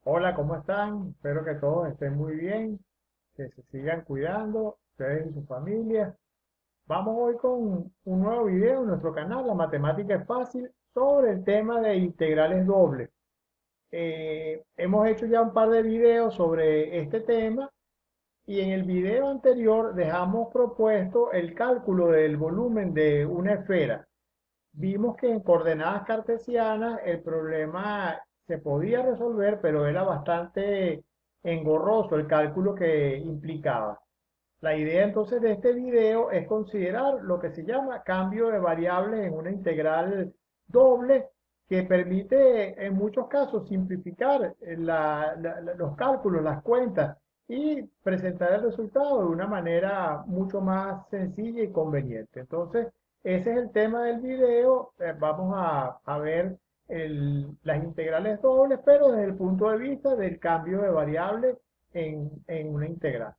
Hola, ¿cómo están? Espero que todos estén muy bien, que se sigan cuidando, ustedes y sus familias. Vamos hoy con un nuevo video en nuestro canal, La Matemática es Fácil, sobre el tema de integrales dobles. Hemos hecho ya un par de videos sobre este tema y en el video anterior dejamos propuesto el cálculo del volumen de una esfera. Vimos que en coordenadas cartesianas el problema se podía resolver, pero era bastante engorroso el cálculo que implicaba. La idea entonces de este video es considerar lo que se llama cambio de variables en una integral doble que permite en muchos casos simplificar los cálculos, las cuentas y presentar el resultado de una manera mucho más sencilla y conveniente. Entonces, ese es el tema del video. Vamos a ver las integrales dobles, pero desde el punto de vista del cambio de variables en una integral.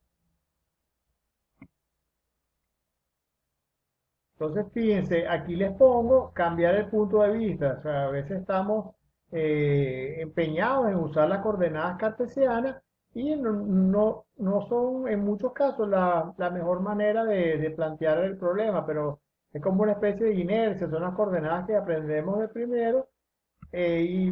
Entonces, fíjense, aquí les pongo cambiar el punto de vista. O sea, a veces estamos empeñados en usar las coordenadas cartesianas y no son en muchos casos la mejor manera de plantear el problema, pero es como una especie de inercia, son las coordenadas que aprendemos de primero y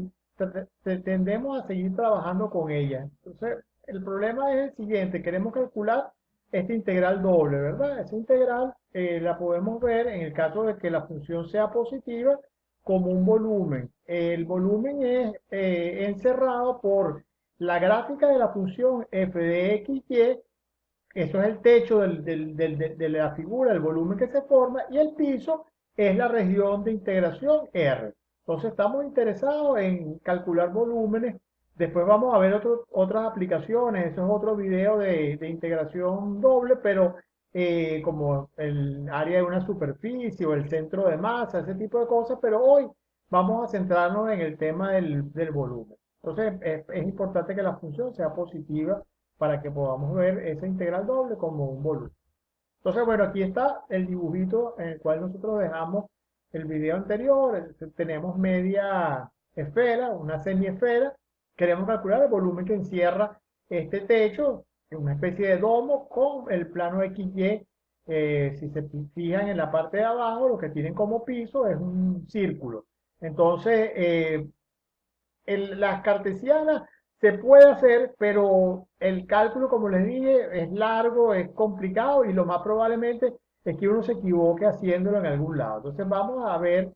tendemos a seguir trabajando con ellas. Entonces, el problema es el siguiente, queremos calcular esta integral doble, ¿verdad? Esa integral la podemos ver en el caso de que la función sea positiva como un volumen. El volumen es encerrado por la gráfica de la función f de x, y, eso es el techo de la figura, el volumen que se forma, y el piso es la región de integración R. Entonces estamos interesados en calcular volúmenes. Después vamos a ver otras aplicaciones, eso es otro video de integración doble, pero como el área de una superficie o el centro de masa, ese tipo de cosas, pero hoy vamos a centrarnos en el tema del volumen. Entonces es importante que la función sea positiva para que podamos ver esa integral doble como un volumen. Entonces, bueno, aquí está el dibujito en el cual nosotros dejamos el video anterior. Tenemos media esfera, una semiesfera. Queremos calcular el volumen que encierra este techo, una especie de domo con el plano XY. Si se fijan en la parte de abajo, lo que tienen como piso es un círculo. Entonces, las cartesianas se puede hacer, pero el cálculo, como les dije, es largo, es complicado y lo más probablemente es que uno se equivoque haciéndolo en algún lado. Entonces vamos a ver,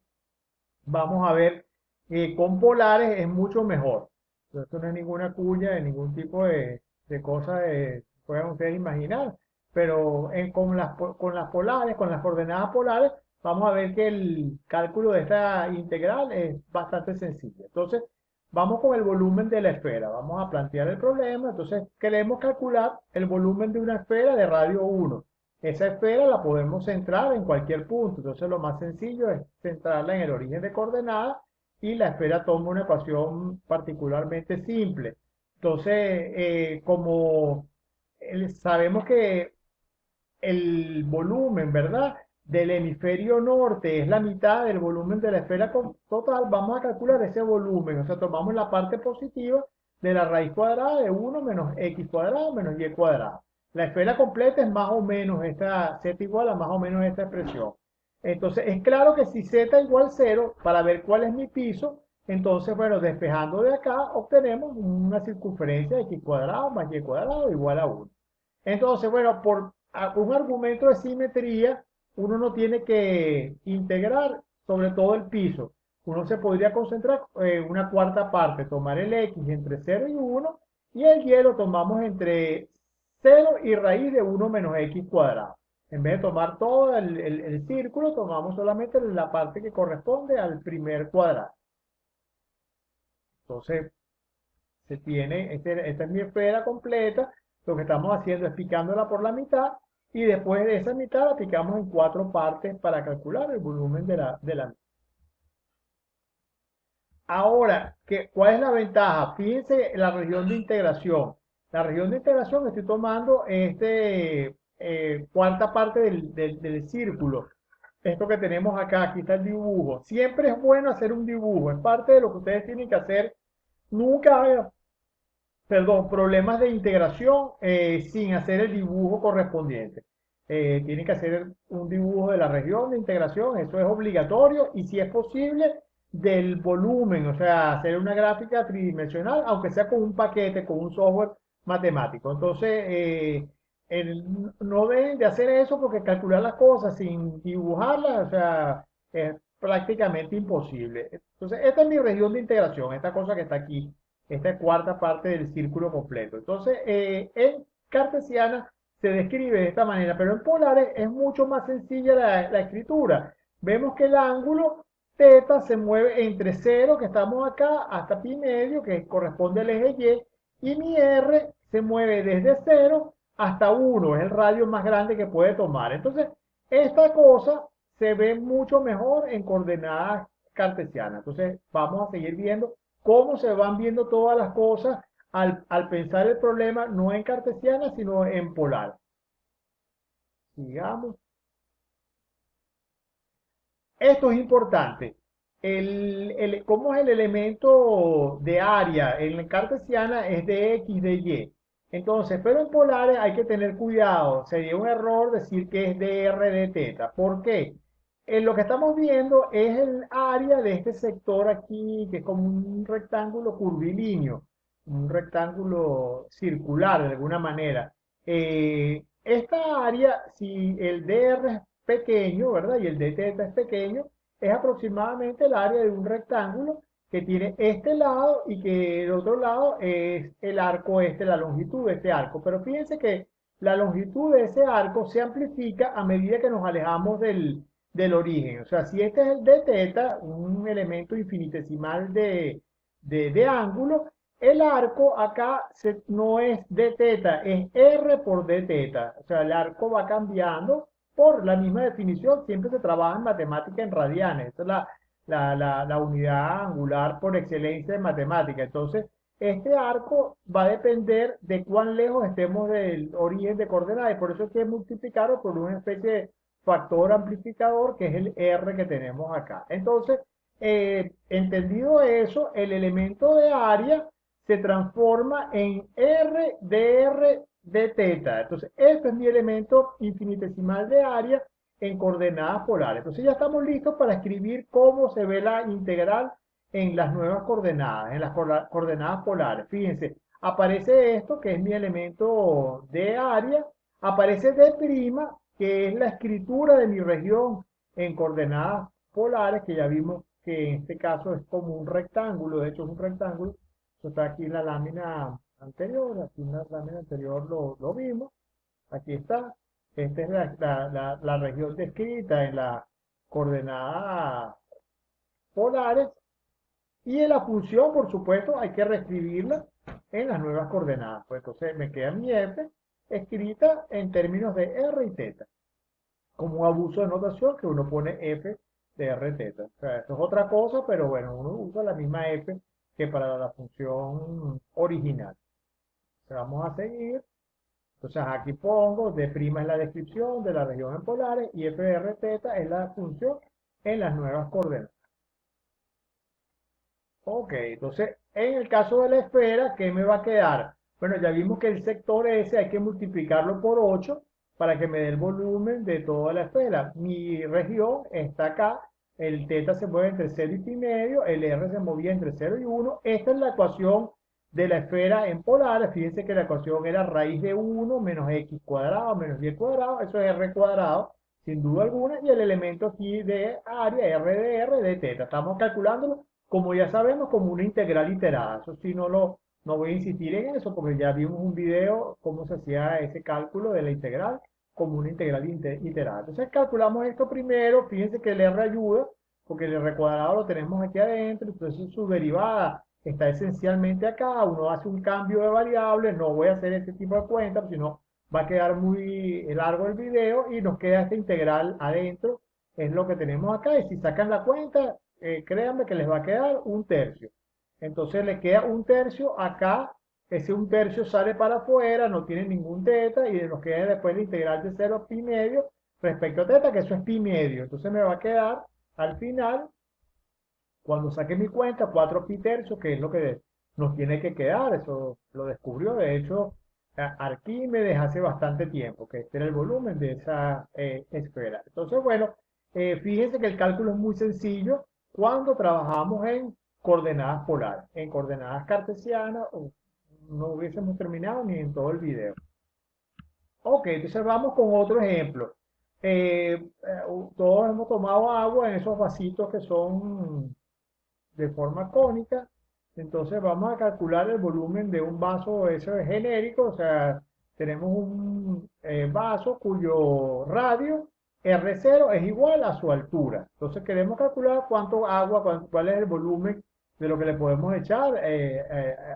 con polares es mucho mejor. Esto no es ninguna cuña de ningún tipo de cosa que puedan ustedes imaginar, pero con las polares, con las coordenadas polares, vamos a ver que el cálculo de esta integral es bastante sencillo. Entonces, vamos con el volumen de la esfera. Vamos a plantear el problema. Entonces, queremos calcular el volumen de una esfera de radio 1. Esa esfera la podemos centrar en cualquier punto. Entonces, lo más sencillo es centrarla en el origen de coordenadas y la esfera toma una ecuación particularmente simple. Entonces, como sabemos que el volumen, ¿verdad? Del hemisferio norte es la mitad del volumen de la esfera total, vamos a calcular ese volumen. O sea, tomamos la parte positiva de la raíz cuadrada de 1 menos x cuadrado menos y cuadrado. La esfera completa es más o menos esta, z igual a más o menos esta expresión. Entonces, es claro que si z igual 0, para ver cuál es mi piso, entonces, bueno, despejando de acá, obtenemos una circunferencia de x cuadrado más y cuadrado igual a 1. Entonces, bueno, por un argumento de simetría, uno no tiene que integrar sobre todo el piso. Uno se podría concentrar en una cuarta parte, tomar el x entre 0 y 1 y el y lo tomamos entre 0 y raíz de 1 menos x cuadrado. En vez de tomar todo el círculo, tomamos solamente la parte que corresponde al primer cuadrado. Entonces, se tiene, esta es mi esfera completa, lo que estamos haciendo es picándola por la mitad y después de esa mitad la picamos en cuatro partes para calcular el volumen de la. Ahora, ¿cuál es la ventaja? Fíjense la región de integración. La región de integración estoy tomando cuarta parte del círculo. Esto que tenemos acá, aquí está el dibujo. Siempre es bueno hacer un dibujo, es parte de lo que ustedes tienen que hacer. Nunca hagan perdón, problemas de integración sin hacer el dibujo correspondiente. Tienen que hacer un dibujo de la región de integración, eso es obligatorio y si es posible del volumen, o sea, hacer una gráfica tridimensional, aunque sea con un paquete, con un software matemático. Entonces, no deben de hacer eso porque calcular las cosas sin dibujarlas, o sea, es prácticamente imposible. Entonces, esta es mi región de integración, esta cosa que está aquí, esta es cuarta parte del círculo completo. Entonces, en cartesiana se describe de esta manera, pero en polares es mucho más sencilla la escritura. Vemos que el ángulo teta se mueve entre cero, que estamos acá, hasta pi medio, que corresponde al eje y mi r se mueve desde cero hasta uno, es el radio más grande que puede tomar. Entonces, esta cosa se ve mucho mejor en coordenadas cartesianas. Entonces, vamos a seguir viendo cómo se van viendo todas las cosas al pensar el problema no en cartesiana, sino en polar. Sigamos. Esto es importante. ¿Cómo es el elemento de área? En la cartesiana es de X, de Y. Entonces, pero en polares hay que tener cuidado. Sería un error decir que es de R de teta. ¿Por qué? Lo que estamos viendo es el área de este sector aquí, que es como un rectángulo curvilíneo, un rectángulo circular de alguna manera. Esta área, si el dr es pequeño, ¿verdad? Y el d teta es pequeño, es aproximadamente el área de un rectángulo que tiene este lado y que el otro lado es el arco este, la longitud de este arco. Pero fíjense que la longitud de ese arco se amplifica a medida que nos alejamos del origen. O sea, si este es el d teta, un elemento infinitesimal de ángulo, el arco acá no es d teta, es r por d teta. O sea, el arco va cambiando por la misma definición. Siempre se trabaja en matemática en radianes. Esa es la unidad angular por excelencia en matemática. Entonces, este arco va a depender de cuán lejos estemos del origen de coordenadas. Y por eso hay que multiplicarlo por una especie de factor amplificador que es el r que tenemos acá. Entonces, entendido eso, el elemento de área se transforma en R dr de teta. Entonces, este es mi elemento infinitesimal de área en coordenadas polares. Entonces, ya estamos listos para escribir cómo se ve la integral en las nuevas coordenadas, en las coordenadas polares. Fíjense, aparece esto que es mi elemento de área, aparece D', que es la escritura de mi región en coordenadas polares, que ya vimos que en este caso es como un rectángulo, de hecho es un rectángulo. Esto está aquí en la lámina anterior, aquí en la lámina anterior lo vimos, aquí está. Esta es la región descrita en las coordenadas polares y en la función, por supuesto, hay que reescribirla en las nuevas coordenadas. Pues entonces me queda mi f escrita en términos de r y teta, como un abuso de notación que uno pone f de r teta. O sea, esto es otra cosa, pero bueno, uno usa la misma f que para la función original. Vamos a seguir. Entonces aquí pongo, D' es la descripción de la región en polares y f de r teta es la función en las nuevas coordenadas. Ok, entonces en el caso de la esfera, ¿qué me va a quedar? Bueno, ya vimos que el sector S hay que multiplicarlo por 8 para que me dé el volumen de toda la esfera. Mi región está acá, el teta se mueve entre 0 y pi medio, el R se movía entre 0 y 1. Esta es la ecuación de la esfera en polares. Fíjense que la ecuación era raíz de 1 menos x cuadrado menos y cuadrado, eso es r cuadrado, sin duda alguna, y el elemento aquí de área, r de r de teta. Estamos calculándolo como ya sabemos, como una integral iterada. Eso sí, no voy a insistir en eso porque ya vimos un video cómo se hacía ese cálculo de la integral como una integral iterada. Entonces calculamos esto primero, fíjense que el r ayuda, porque el r cuadrado lo tenemos aquí adentro, entonces su derivada está esencialmente acá, uno hace un cambio de variable, no voy a hacer este tipo de cuentas, si no va a quedar muy largo el video y nos queda esta integral adentro, es lo que tenemos acá, y si sacan la cuenta, créanme que les va a quedar un tercio. Entonces le queda un tercio acá, ese un tercio sale para afuera, no tiene ningún teta y nos queda después la integral de 0 a pi medio respecto a teta, que eso es pi medio. Entonces me va a quedar al final, cuando saque mi cuenta, 4 pi tercios, que es lo que nos tiene que quedar. Eso lo descubrió, de hecho, Arquímedes hace bastante tiempo, que este era el volumen de esa esfera. Entonces, bueno, fíjense que el cálculo es muy sencillo cuando trabajamos en coordenadas polares. En coordenadas cartesianas no hubiésemos terminado ni en todo el video. Ok, entonces vamos con otro ejemplo. Todos hemos tomado agua en esos vasitos que son de forma cónica. Entonces vamos a calcular el volumen de un vaso, eso es genérico, o sea, tenemos un vaso cuyo radio R0 es igual a su altura. Entonces queremos calcular cuánto agua, cuál es el volumen de lo que le podemos echar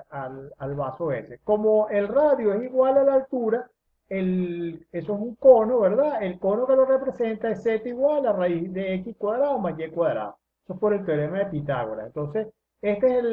al vaso ese. Como el radio es igual a la altura, eso es un cono, ¿verdad? El cono que lo representa es z igual a raíz de x cuadrado más y cuadrado. Eso es por el teorema de Pitágoras. Entonces, esta es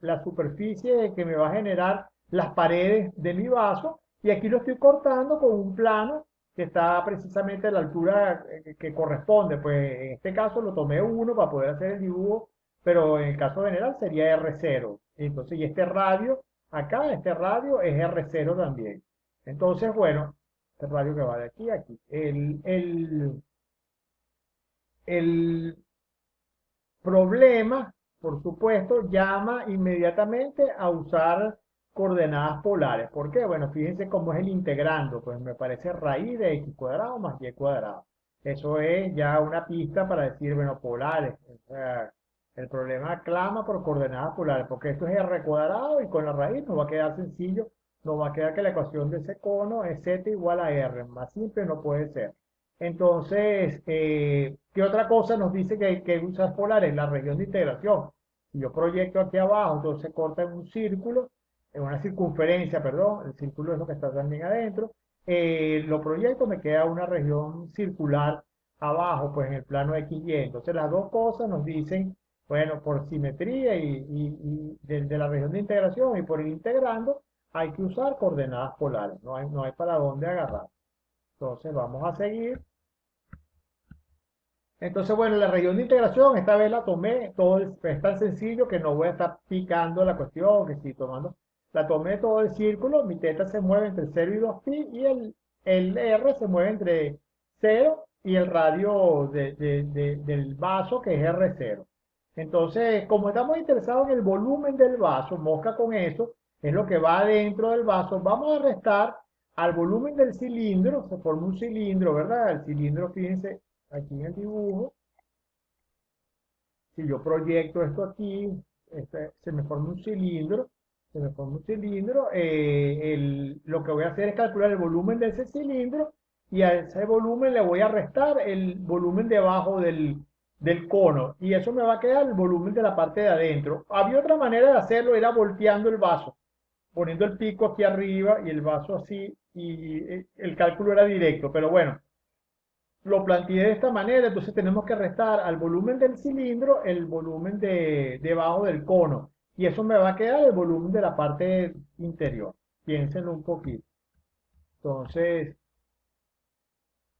la superficie que me va a generar las paredes de mi vaso. Y aquí lo estoy cortando con un plano que está precisamente a la altura que corresponde. Pues en este caso lo tomé 1 para poder hacer el dibujo, pero en el caso general sería R0. Entonces, y este radio, acá, este radio es R0 también. Entonces, bueno, este radio que va de aquí a aquí. El problema, por supuesto, llama inmediatamente a usar coordenadas polares. ¿Por qué? Bueno, fíjense cómo es el integrando. Pues me parece raíz de x cuadrado más y cuadrado. Eso es ya una pista para decir, bueno, polares. O sea, el problema clama por coordenadas polares, porque esto es r cuadrado y con la raíz nos va a quedar sencillo. Nos va a quedar que la ecuación de ese cono es z igual a r. Más simple no puede ser. Entonces, ¿qué otra cosa nos dice que hay que usar polares? La región de integración. Si yo proyecto aquí abajo, entonces se corta en un círculo, en una circunferencia, perdón, el círculo es lo que está también adentro. Lo proyecto, me queda una región circular abajo, pues en el plano X y. Entonces, las dos cosas nos dicen, bueno, por simetría y de la región de integración y por ir integrando, hay que usar coordenadas polares. No hay para dónde agarrar. Entonces, vamos a seguir. Entonces, bueno, la región de integración, esta vez la tomé, todo es tan sencillo que no voy a estar picando la cuestión, que si tomando, la tomé todo el círculo, mi teta se mueve entre 0 y 2pi y el R se mueve entre 0 y el radio del vaso que es R0. Entonces, como estamos interesados en el volumen del vaso, mosca con eso, es lo que va dentro del vaso, vamos a restar al volumen del cilindro, se forma un cilindro, ¿verdad? El cilindro, fíjense, aquí en el dibujo, si yo proyecto esto aquí, se me forma un cilindro, se me forma un cilindro, lo que voy a hacer es calcular el volumen de ese cilindro y a ese volumen le voy a restar el volumen debajo del cono y eso me va a quedar el volumen de la parte de adentro. Había otra manera de hacerlo, era volteando el vaso, poniendo el pico aquí arriba y el vaso así y el cálculo era directo, pero bueno, lo planteé de esta manera, entonces tenemos que restar al volumen del cilindro el volumen debajo del cono. Y eso me va a quedar el volumen de la parte interior. Piénsenlo un poquito. Entonces,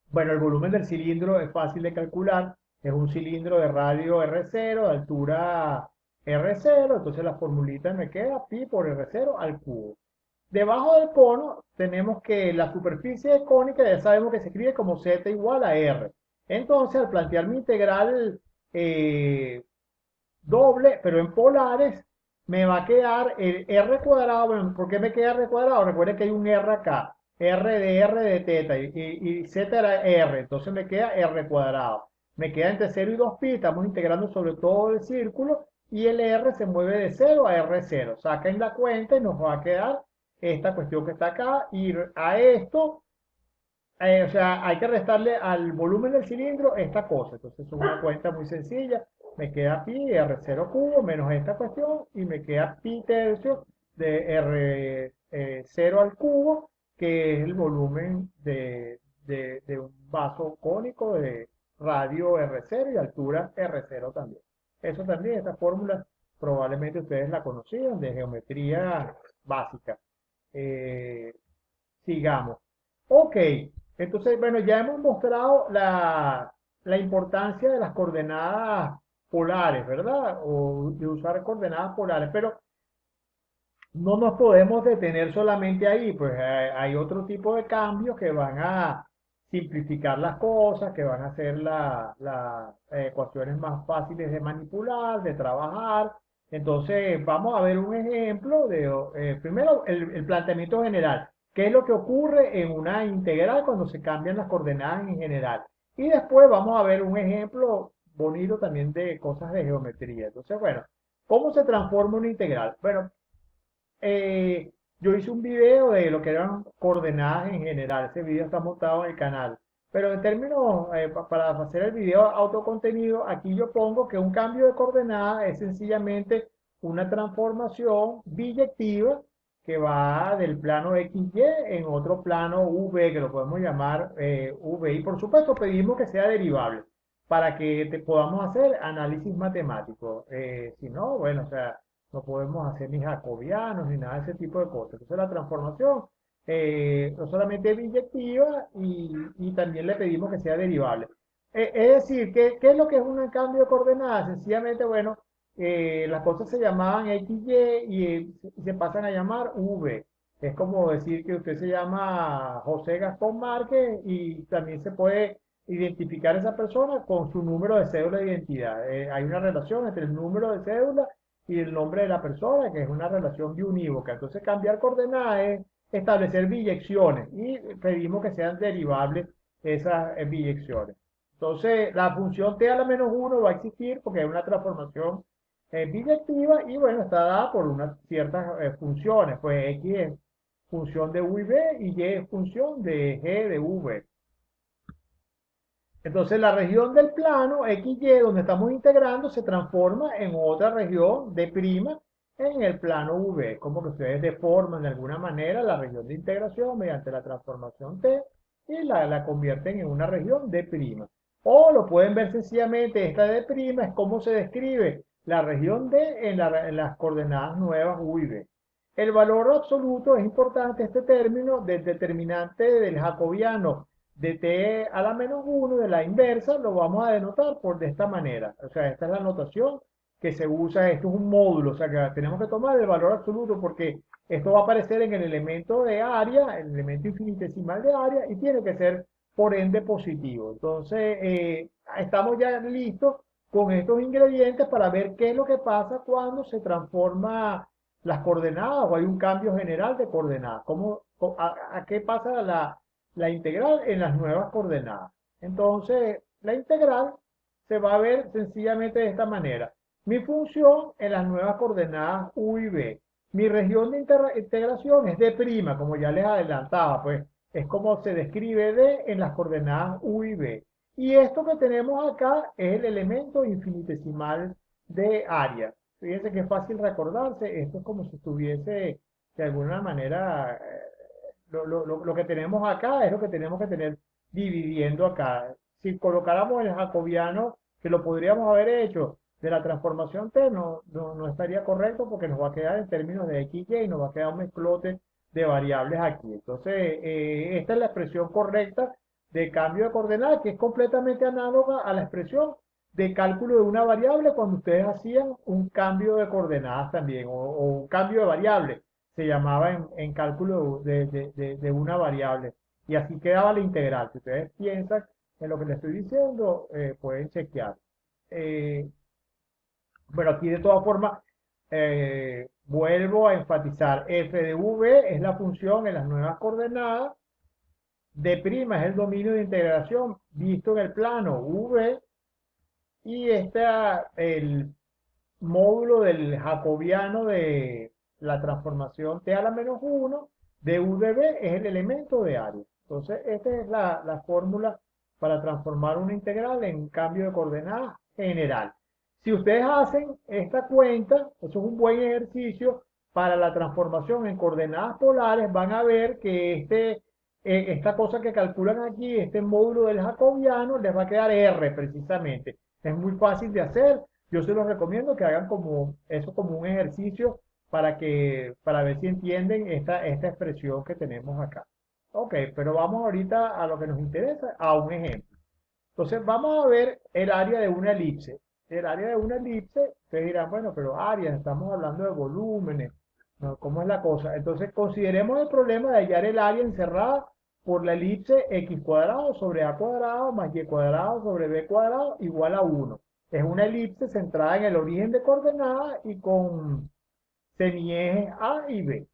bueno, el volumen del cilindro es fácil de calcular. Es un cilindro de radio R0, de altura R0. Entonces la formulita me queda pi por R0 al cubo. Debajo del cono tenemos que la superficie cónica ya sabemos que se escribe como z igual a r. Entonces, al plantear mi integral doble, pero en polares, me va a quedar el r cuadrado. Bueno, ¿por qué me queda r cuadrado? Recuerden que hay un r acá. R de teta y z era r. Entonces me queda r cuadrado. Me queda entre 0 y 2pi. Estamos integrando sobre todo el círculo. Y el r se mueve de 0 a r0. Saquen la cuenta y nos va a quedar esta cuestión que está acá. Y a esto, o sea, hay que restarle al volumen del cilindro esta cosa. Entonces es una cuenta muy sencilla. Me queda pi R0 cubo menos esta cuestión y me queda pi tercio de R0 al cubo, que es el volumen de un vaso cónico de radio R0 y altura R0 también. Eso también, esta fórmula probablemente ustedes la conocían de geometría básica. Eh, Sigamos. Ok, entonces, bueno, ya hemos mostrado la importancia de las coordenadas polares, ¿verdad? O de usar coordenadas polares, pero no nos podemos detener solamente ahí, pues hay otro tipo de cambios que van a simplificar las cosas, que van a hacer las ecuaciones más fáciles de manipular, de trabajar. Entonces, vamos a ver un ejemplo de, primero, el planteamiento general. ¿Qué es lo que ocurre en una integral cuando se cambian las coordenadas en general? Y después vamos a ver un ejemplo bonito también de cosas de geometría. Entonces, bueno, ¿cómo se transforma una integral? Bueno, yo hice un video de lo que eran coordenadas en general. Ese video está montado en el canal. Pero en términos, para hacer el video autocontenido, aquí yo pongo que un cambio de coordenadas es sencillamente una transformación biyectiva que va del plano XY en otro plano V, que lo podemos llamar V. Y por supuesto pedimos que sea derivable para que podamos hacer análisis matemático. Si no, bueno, o sea, no podemos hacer ni jacobianos ni nada de ese tipo de cosas. Entonces la transformación no solamente es biyectiva y también le pedimos que sea derivable. Es decir, ¿qué es lo que es un cambio de coordenadas? Sencillamente, bueno, las cosas se llamaban XY y se pasan a llamar V. Es como decir que usted se llama José Gastón Márquez y también se puede identificar a esa persona con su número de cédula de identidad. Hay una relación entre el número de cédula y el nombre de la persona, que es una relación biunívoca. Entonces, cambiar coordenadas es establecer biyecciones y pedimos que sean derivables esas biyecciones. Entonces, la función t a la menos 1 va a existir porque es una transformación biyectiva y bueno, está dada por unas ciertas funciones. Pues x es función de u y b y y es función de g de v. Entonces la región del plano XY donde estamos integrando se transforma en otra región de prima en el plano V, como que ustedes deforman de alguna manera la región de integración mediante la transformación T y la convierten en una región de prima. O lo pueden ver sencillamente, esta de prima es cómo se describe la región D en las coordenadas nuevas U y V. El valor absoluto es importante, este término del determinante del jacobiano de t a la menos 1 de la inversa, lo vamos a denotar por de esta manera. O sea, esta es la notación que se usa, esto es un módulo, o sea que tenemos que tomar el valor absoluto porque esto va a aparecer en el elemento de área, el elemento infinitesimal de área, y tiene que ser por ende positivo. Entonces, estamos ya listos con estos ingredientes para ver qué es lo que pasa cuando se transforma las coordenadas o hay un cambio general de coordenadas. ¿A qué pasa la integral en las nuevas coordenadas? Entonces, la integral se va a ver sencillamente de esta manera. Mi función en las nuevas coordenadas u y b. Mi región de integración es d', como ya les adelantaba, pues es como se describe d en las coordenadas u y b. Y esto que tenemos acá es el elemento infinitesimal de área. Fíjense que es fácil recordarse, esto es como si estuviese de alguna manera lo que tenemos acá es lo que tenemos que tener dividiendo acá. Si colocáramos el jacobiano, que lo podríamos haber hecho de la transformación T, no estaría correcto porque nos va a quedar en términos de x, y nos va a quedar un mezclote de variables aquí. Entonces, esta es la expresión correcta de cambio de coordenadas, que es completamente análoga a la expresión de cálculo de una variable cuando ustedes hacían un cambio de coordenadas también, o un cambio de variable se llamaba en cálculo de una variable. Y así quedaba la integral. Si ustedes piensan en lo que les estoy diciendo, pueden chequear. Eh, bueno, aquí de todas formas, vuelvo a enfatizar, f de v es la función en las nuevas coordenadas, d' es el dominio de integración visto en el plano v, y el módulo del jacobiano de la transformación t a la menos 1 de u de b es el elemento de área. Entonces, esta es la fórmula para transformar una integral en un cambio de coordenadas general. Si ustedes hacen esta cuenta, eso es un buen ejercicio para la transformación en coordenadas polares, van a ver que esta cosa que calculan aquí, este módulo del jacobiano, les va a quedar R precisamente. Es muy fácil de hacer. Yo se los recomiendo que hagan como eso como un ejercicio para ver si entienden esta expresión que tenemos acá. Ok, pero vamos ahorita a lo que nos interesa, a un ejemplo. Entonces vamos a ver el área de una elipse. El área de una elipse, ustedes dirán, bueno, pero áreas, estamos hablando de volúmenes. ¿no? ¿Cómo es la cosa? Entonces, consideremos el problema de hallar el área encerrada por la elipse x cuadrado sobre a cuadrado más y cuadrado sobre b cuadrado igual a 1. Es una elipse centrada en el origen de coordenadas y con semiejes A y B.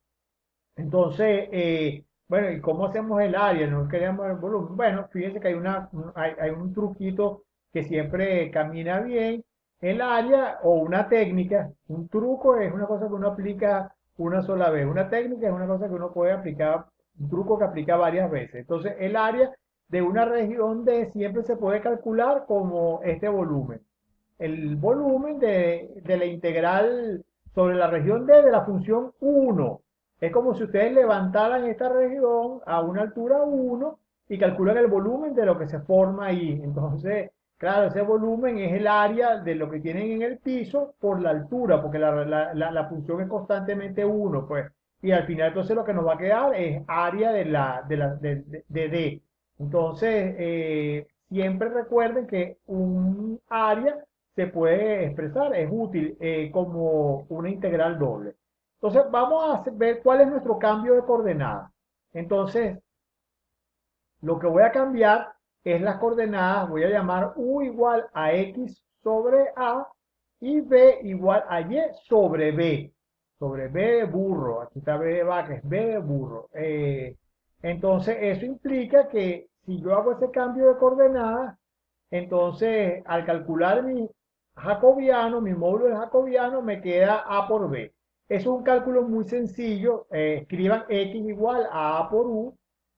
Entonces, bueno, ¿y cómo hacemos el área? No queremos el volumen. Bueno, fíjense que hay un truquito que siempre camina bien. El área o una técnica, un truco es una cosa que uno aplica una sola vez. Una técnica es una cosa que uno puede aplicar, un truco que aplica varias veces. Entonces, el área de una región D siempre se puede calcular como este volumen. El volumen de la integral sobre la región D de la función 1. Es como si ustedes levantaran esta región a una altura 1 y calculan el volumen de lo que se forma ahí. Entonces, claro, ese volumen es el área de lo que tienen en el piso por la altura, porque la función es constantemente 1, pues. Y al final, entonces, lo que nos va a quedar es área de D. Entonces, siempre recuerden que un área se puede expresar, es útil como una integral doble. Entonces, vamos a ver cuál es nuestro cambio de coordenadas. Entonces, lo que voy a cambiar es las coordenadas, voy a llamar u igual a x sobre a y b igual a y sobre b de burro, aquí está b de vaca, es b de burro. Entonces, eso implica que si yo hago ese cambio de coordenadas, entonces al calcular mi jacobiano, mi módulo de jacobiano, me queda a por b. Es un cálculo muy sencillo, escriban x igual a por u,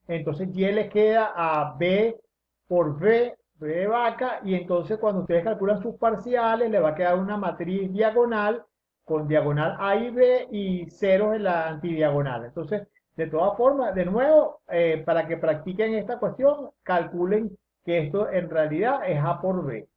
entonces y le queda a b por b de vaca, y entonces cuando ustedes calculan sus parciales, le va a quedar una matriz diagonal con diagonal a y b y ceros en la antidiagonal. Entonces, de todas formas, de nuevo, para que practiquen esta cuestión, calculen que esto en realidad es a por b.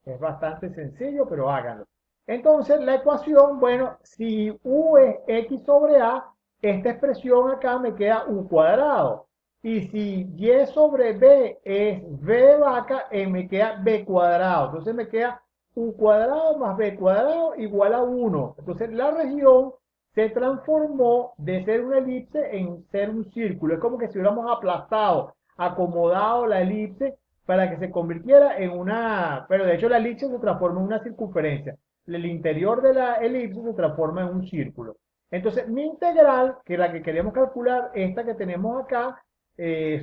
Es bastante sencillo, pero háganlo. Entonces, la ecuación, bueno, si u es x sobre a, esta expresión acá me queda u cuadrado. Y si y sobre b es b de vaca, me queda b cuadrado. Entonces me queda u cuadrado más b cuadrado igual a 1. Entonces la región se transformó de ser una elipse en ser un círculo. Es como que si hubiéramos aplastado, acomodado la elipse para que se convirtiera en una, pero de hecho la elipse se transforma en una circunferencia. El interior de la elipse se transforma en un círculo. Entonces, mi integral, que es la que queremos calcular, esta que tenemos acá,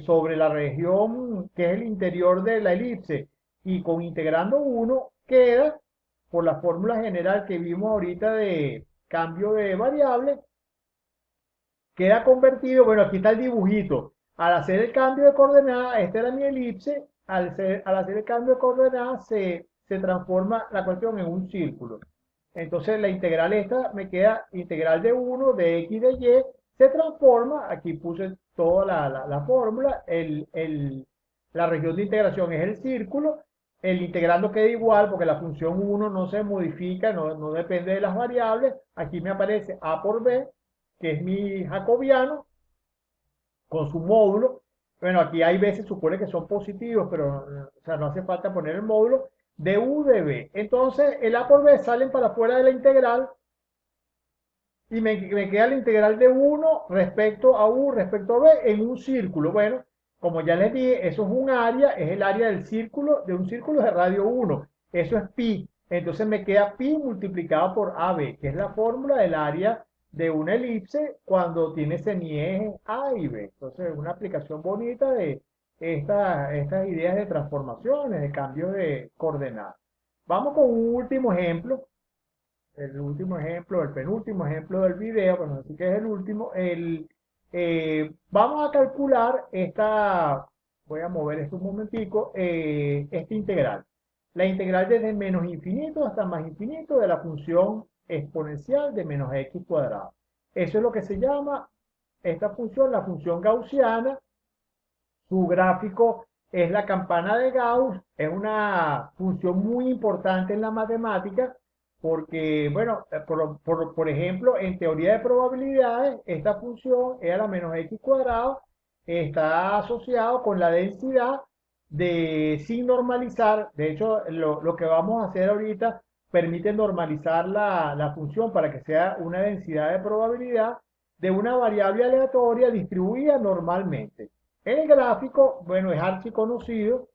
sobre la región que es el interior de la elipse, y con integrando 1, queda, por la fórmula general que vimos ahorita de cambio de variable, queda convertido, bueno, aquí está el dibujito. Al hacer el cambio de coordenadas, esta era mi elipse, al hacer el cambio de coordenadas se transforma la cuestión en un círculo. Entonces la integral esta me queda integral de 1 de x de y, se transforma, aquí puse toda la fórmula, la región de integración es el círculo, el integrando queda igual porque la función 1 no se modifica, no depende de las variables, aquí me aparece a por b, que es mi jacobiano, con su módulo. Bueno, aquí hay veces supone que son positivos, pero o sea, no hace falta poner el módulo de u de b. Entonces, el a por b salen para fuera de la integral y me queda la integral de 1 respecto a u respecto a b en un círculo. Bueno, como ya les dije, eso es un área, es el área del círculo, de un círculo de radio 1. Eso es pi. Entonces me queda pi multiplicado por AB, que es la fórmula del área de una elipse cuando tiene semiejes A y B. Entonces, una aplicación bonita de estas ideas de transformaciones, de cambio de coordenadas. Vamos con un último ejemplo, el último ejemplo, el penúltimo ejemplo del video, bueno, así que es el último. Vamos a calcular voy a mover esto un momentico, esta integral. La integral desde menos infinito hasta más infinito de la función exponencial de menos x cuadrado. Eso es lo que se llama esta función, la función gaussiana. Su gráfico es la campana de Gauss, es una función muy importante en la matemática porque, bueno, por ejemplo, en teoría de probabilidades, esta función e a la menos x cuadrado está asociado con la densidad de sin normalizar. De hecho, lo que vamos a hacer ahorita permite normalizar la función para que sea una densidad de probabilidad de una variable aleatoria distribuida normalmente. El gráfico, bueno, es archiconocido,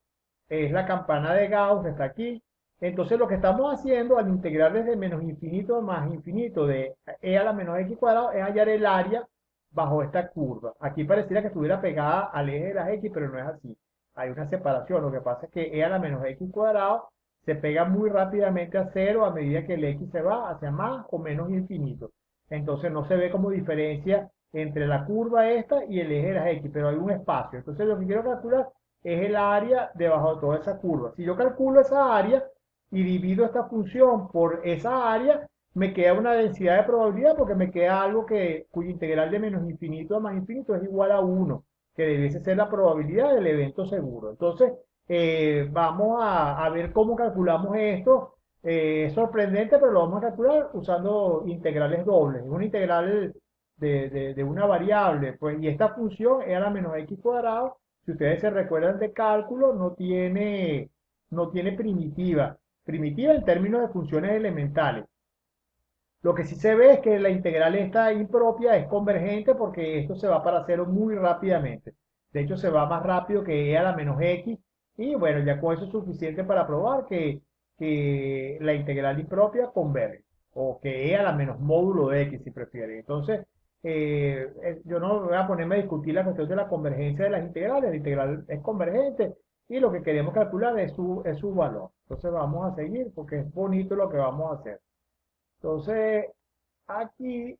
es la campana de Gauss, está aquí. Entonces lo que estamos haciendo al integrar desde menos infinito a más infinito de e a la menos x cuadrado es hallar el área bajo esta curva. Aquí pareciera que estuviera pegada al eje de las x, pero no es así. Hay una separación. Lo que pasa es que e a la menos x cuadrado se pega muy rápidamente a cero a medida que el x se va hacia más o menos infinito. Entonces no se ve como diferencia entre la curva esta y el eje de las x, pero hay un espacio. Entonces lo que quiero calcular es el área debajo de toda esa curva. Si yo calculo esa área y divido esta función por esa área, me queda una densidad de probabilidad porque me queda algo cuya integral de menos infinito a más infinito es igual a 1, que debiese ser la probabilidad del evento seguro. Entonces, vamos a ver cómo calculamos esto. Es sorprendente, pero lo vamos a calcular usando integrales dobles. Es una integral de una variable, pues, y esta función es a la menos x cuadrado. Si ustedes se recuerdan de cálculo, no tiene primitiva. Primitiva en términos de funciones elementales. Lo que sí se ve es que la integral esta impropia es convergente porque esto se va para cero muy rápidamente. De hecho, se va más rápido que e a la menos x. Y bueno, ya con eso es suficiente para probar que la integral impropia converge. O que e a la menos módulo de x, si prefieren. Entonces, yo no voy a ponerme a discutir la cuestión de la convergencia de las integrales. La integral es convergente y lo que queremos calcular es su valor. Entonces, vamos a seguir porque es bonito lo que vamos a hacer. Entonces, aquí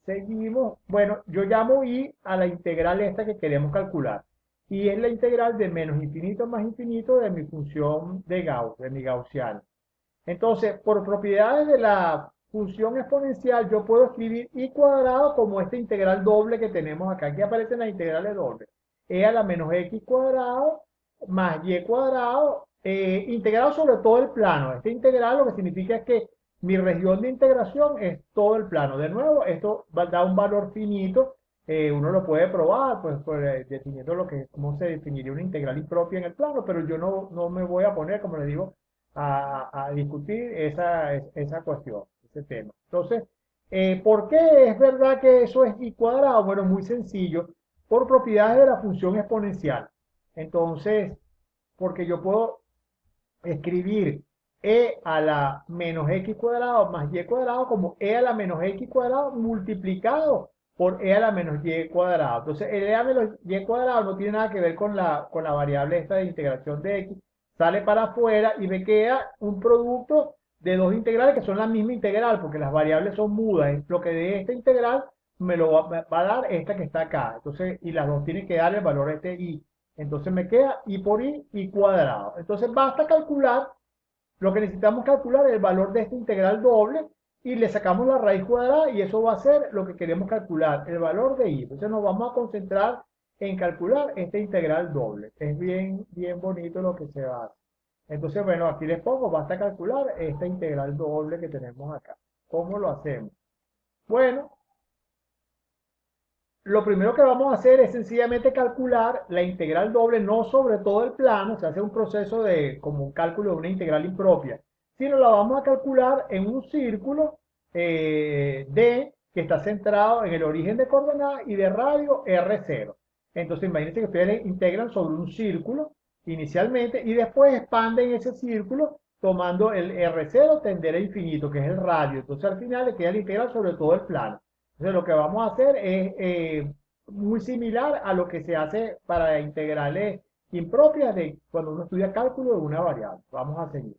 seguimos. Bueno, yo llamo i a la integral esta que queremos calcular. Y es la integral de menos infinito más infinito de mi función de Gauss, de mi gaussiano. Entonces, por propiedades de la función exponencial, yo puedo escribir i cuadrado como esta integral doble que tenemos acá. Aquí aparecen las integrales dobles. E a la menos x cuadrado más y cuadrado integrado sobre todo el plano. Este integral lo que significa es que mi región de integración es todo el plano. De nuevo, esto da un valor finito. Uno lo puede probar, pues definiendo cómo se definiría una integral impropia en el plano, pero yo no me voy a poner, como les digo, a discutir esa cuestión, ese tema. Entonces, ¿por qué es verdad que eso es i cuadrado? Bueno, muy sencillo, por propiedades de la función exponencial. Entonces, porque yo puedo escribir e a la menos x cuadrado más y cuadrado como e a la menos x cuadrado multiplicado por e a la menos y cuadrado. Entonces, el e a la menos y cuadrado no tiene nada que ver con la variable esta de integración de x. Sale para afuera y me queda un producto de dos integrales que son la misma integral, porque las variables son mudas. Lo que de esta integral me lo va a dar esta que está acá. Entonces, y las dos tienen que dar el valor este i. Entonces me queda i por i cuadrado. Entonces basta calcular, lo que necesitamos calcular es el valor de esta integral doble y le sacamos la raíz cuadrada y eso va a ser lo que queremos calcular, el valor de i. Entonces nos vamos a concentrar en calcular esta integral doble. Es bien, bien bonito lo que se hace. Entonces, bueno, aquí les pongo, basta calcular esta integral doble que tenemos acá. ¿Cómo lo hacemos? Bueno, lo primero que vamos a hacer es sencillamente calcular la integral doble, no sobre todo el plano, se hace un proceso como un cálculo de una integral impropia, sino la vamos a calcular en un círculo D que está centrado en el origen de coordenadas y de radio R0. Entonces imagínense que ustedes integran sobre un círculo inicialmente y después expanden ese círculo tomando el R0 tender a infinito, que es el radio. Entonces al final le queda la integral sobre todo el plano. Entonces lo que vamos a hacer es muy similar a lo que se hace para integrales impropias de cuando uno estudia cálculo de una variable. Vamos a seguir.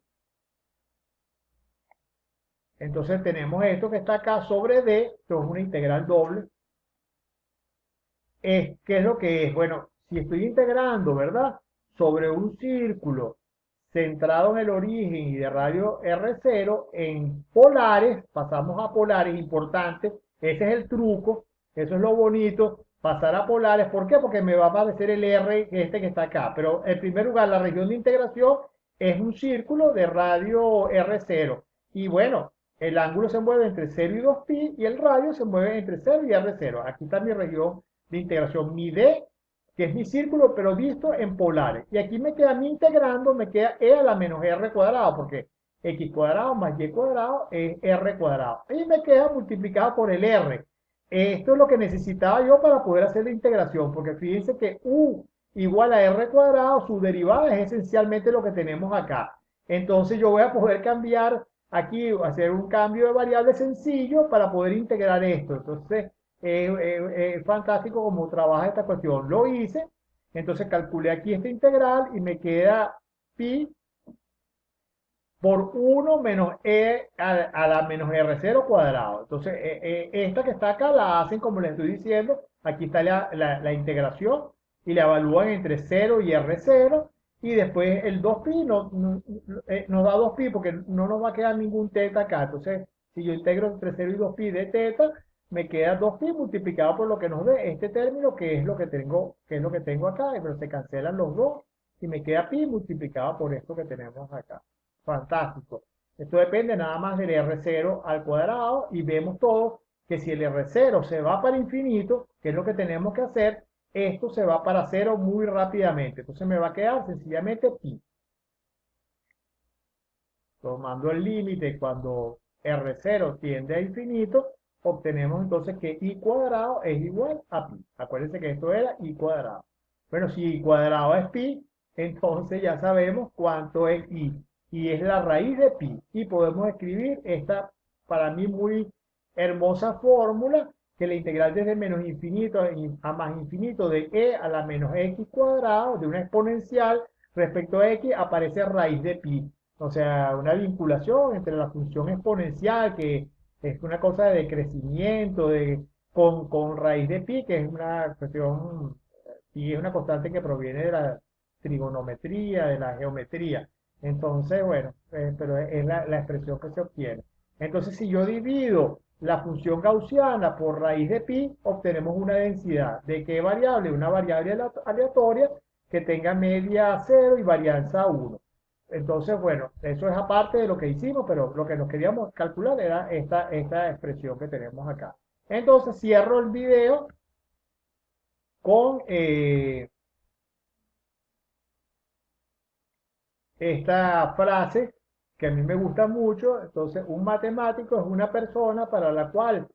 Entonces tenemos esto que está acá sobre D, que es una integral doble. ¿Qué es lo que es? Bueno, si estoy integrando, ¿verdad? Sobre un círculo centrado en el origen y de radio R0, en polares, pasamos a polares, importante, ese es el truco, eso es lo bonito, pasar a polares, ¿por qué? Porque me va a aparecer el R, este que está acá, pero en primer lugar, la región de integración es un círculo de radio R0, y bueno, el ángulo se mueve entre 0 y 2pi, y el radio se mueve entre 0 y R0, aquí está mi región de integración, mi D, que es mi círculo, pero visto en polares. Y aquí me queda mi integrando, me queda e a la menos r cuadrado, porque x cuadrado más y cuadrado es r cuadrado. Y me queda multiplicado por el r. Esto es lo que necesitaba yo para poder hacer la integración, porque fíjense que u igual a r cuadrado, su derivada es esencialmente lo que tenemos acá. Entonces yo voy a poder cambiar aquí, hacer un cambio de variable sencillo para poder integrar esto. Entonces es fantástico como trabaja esta cuestión. Lo hice, entonces calculé aquí esta integral y me queda pi por uno menos e a la menos r0 cuadrado. Entonces, esta que está acá la hacen como les estoy diciendo. Aquí está la integración y la evalúan entre 0 y r0. Y después el 2pi nos da 2pi porque no nos va a quedar ningún teta acá. Entonces, si yo integro entre 0 y 2pi de teta, me queda 2pi multiplicado por lo que nos dé este término, que es lo que tengo acá, pero se cancelan los dos y me queda pi multiplicado por esto que tenemos acá. Fantástico. Esto depende nada más del R0 al cuadrado y vemos todo que si el R0 se va para infinito, que es lo que tenemos que hacer, esto se va para cero muy rápidamente. Entonces me va a quedar sencillamente pi. Tomando el límite cuando R0 tiende a infinito, obtenemos entonces que i cuadrado es igual a pi. Acuérdense que esto era i cuadrado. Bueno, si i cuadrado es pi, entonces ya sabemos cuánto es i. Y es la raíz de pi. Y podemos escribir esta, para mí, muy hermosa fórmula, que la integral desde menos infinito a más infinito de e a la menos x cuadrado, de una exponencial respecto a x, aparece raíz de pi. O sea, una vinculación entre la función exponencial, que es una cosa de crecimiento, con raíz de pi, que es una cuestión, pi es una constante que proviene de la trigonometría, de la geometría. Entonces, bueno, pero es la expresión que se obtiene. Entonces, si yo divido la función gaussiana por raíz de pi, obtenemos una densidad. ¿De qué variable? Una variable aleatoria que tenga media 0 y varianza 1. Entonces, bueno, eso es aparte de lo que hicimos, pero lo que nos queríamos calcular era esta expresión que tenemos acá. Entonces, cierro el video con esta frase que a mí me gusta mucho. Entonces, un matemático es una persona para la cual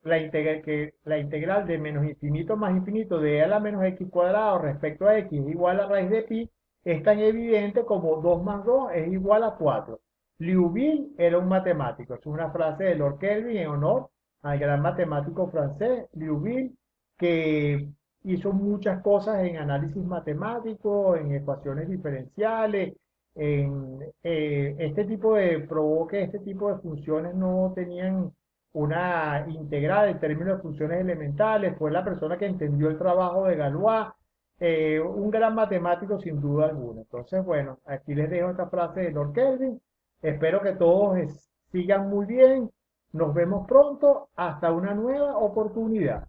la integral de menos infinito más infinito de e a la menos x cuadrado respecto a x es igual a raíz de pi es tan evidente como 2 más 2 es igual a 4. Liouville era un matemático. Es una frase de Lord Kelvin en honor al gran matemático francés Liouville, que hizo muchas cosas en análisis matemático, en ecuaciones diferenciales, probó que este tipo de funciones no tenían una integral en términos de funciones elementales. Fue la persona que entendió el trabajo de Galois, un gran matemático sin duda alguna. Entonces, bueno, aquí les dejo esta frase de Lord Kelvin. Espero que todos sigan muy bien. Nos vemos pronto. Hasta una nueva oportunidad.